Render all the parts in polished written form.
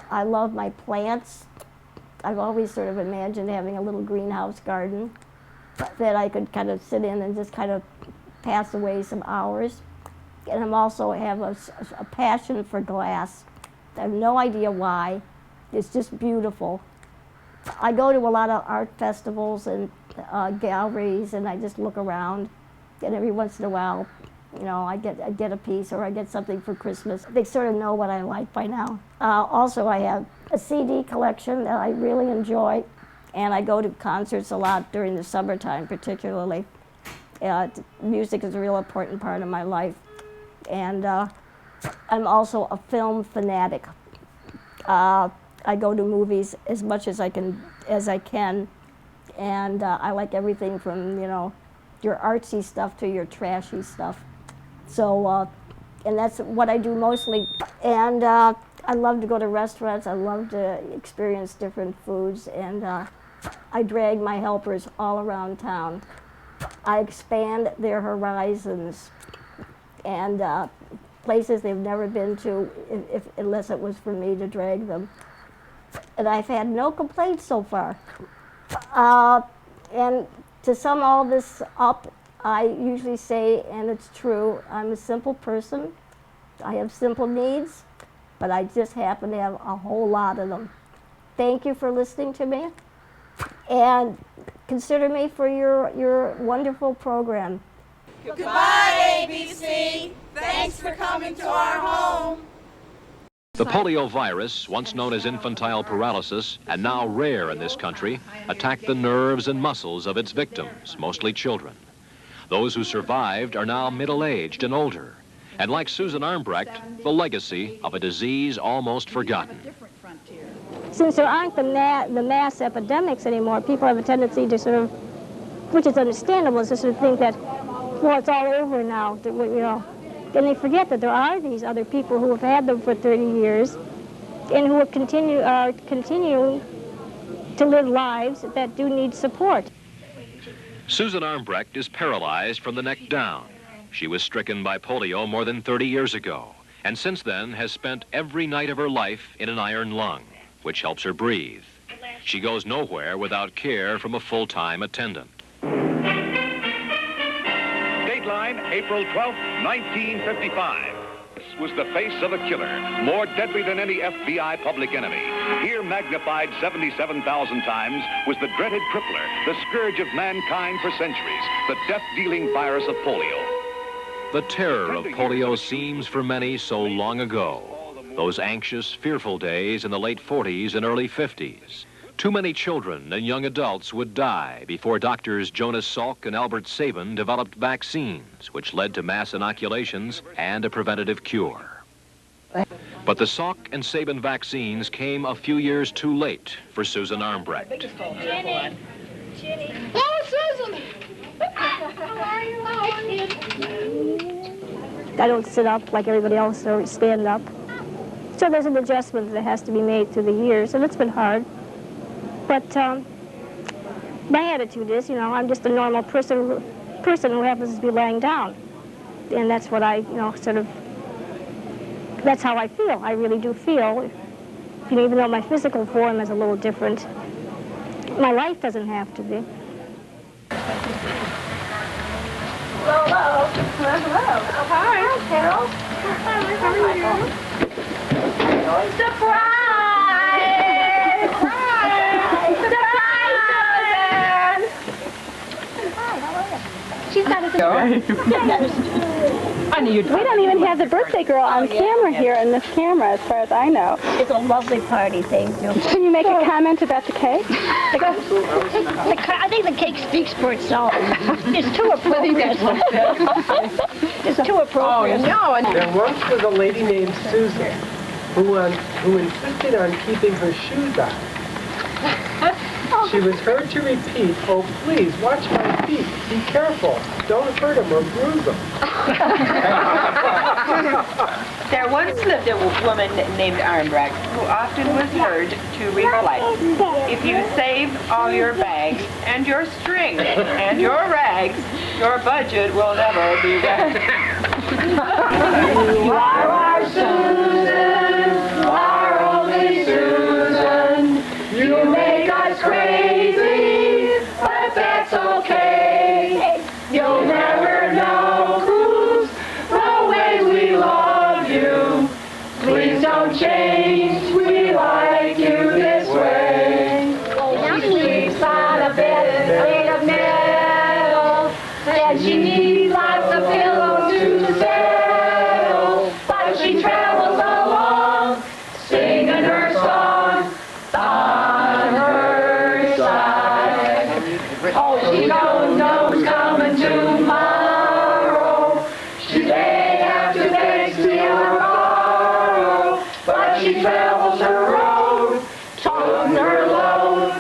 I love my plants. I've always sort of imagined having a little greenhouse garden that I could kind of sit in and just kind of pass away some hours. And I'm also have a passion for glass. I have no idea why. It's just beautiful. I go to a lot of art festivals and galleries, and I just look around. And every once in a while, you know, I get a piece, or I get something for Christmas. They sort of know what I like by now. Also, I have a CD collection that I really enjoy, and I go to concerts a lot during the summertime, particularly. Music is a real important part of my life, and I'm also a film fanatic. I go to movies as much as I can, and I like everything from, you know, your artsy stuff to your trashy stuff. So, and that's what I do mostly. And I love to go to restaurants. I love to experience different foods, and I drag my helpers all around town. I expand their horizons and places they've never been to, unless it was for me to drag them. And I've had no complaints so far. And to sum all this up, I usually say, and it's true, I'm a simple person. I have simple needs, but I just happen to have a whole lot of them. Thank you for listening to me, and consider me for your wonderful program. Goodbye, ABC. Thanks for coming to our home. The polio virus, once known as infantile paralysis and now rare in this country, attacked the nerves and muscles of its victims, mostly children. Those who survived are now middle-aged and older, and like Susan Armbrecht, the legacy of a disease almost forgotten. Since there aren't the mass epidemics anymore, people have a tendency to sort of, which is understandable, is to sort of think that, well, it's all over now, that, you know. And they forget that there are these other people who have had them for 30 years and who are continuing to live lives that do need support. Susan Armbrecht is paralyzed from the neck down. She was stricken by polio more than 30 years ago, and since then has spent every night of her life in an iron lung, which helps her breathe. She goes nowhere without care from a full-time attendant. Dateline, April 12, 1955. This was the face of a killer, more deadly than any FBI public enemy. Here, magnified 77,000 times, was the dreaded crippler, the scourge of mankind for centuries, the death-dealing virus of polio. The terror of polio seems for many so long ago. Those anxious, fearful days in the late 40s and early 50s. Too many children and young adults would die before doctors Jonas Salk and Albert Sabin developed vaccines, which led to mass inoculations and a preventative cure. But the Salk and Sabin vaccines came a few years too late for Susan Armbrecht. Jenny. Oh, Susan! How are you? I don't sit up like everybody else or stand up. So there's an adjustment that has to be made through the years, and it's been hard. But my attitude is, you know, I'm just a normal person who happens to be laying down. And that's what I, you know, sort of, that's how I feel. I really do feel, you know, even though my physical form is a little different, my life doesn't have to be. Hello. Hello. Oh, hi. Hi, Carol. How are you? Surprise! She's got a We don't even have the birthday girl on camera here in this camera, as far as I know. It's a lovely party, thank you. Can you make a comment about the cake? I think the cake speaks for itself. It's too appropriate. It's too appropriate. There once was a lady named Susan who insisted on keeping her shoes on. She was heard to repeat, "Oh, please, watch my feet. Be careful. Don't hurt them or bruise them." There once lived a woman named Armbrecht who often was heard to reply, "If you save all your bags and your string and your rags, your budget will never be wrecked." You are our Susan, our only Susan. that's okay. You'll never know who's the way we love you. Please don't change, we like you this way. She sleeps on a bed made of metal, and she needs lots of pillows to settle. But she travels along, singing her song on her side. Oh, she don't know who's coming tomorrow. She may have to beg, steal, or borrow, but she travels her road, toting her load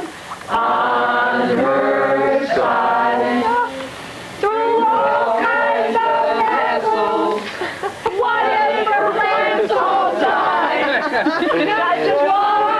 on her side. Through all kinds of vessels, whatever lands all time. Not just one.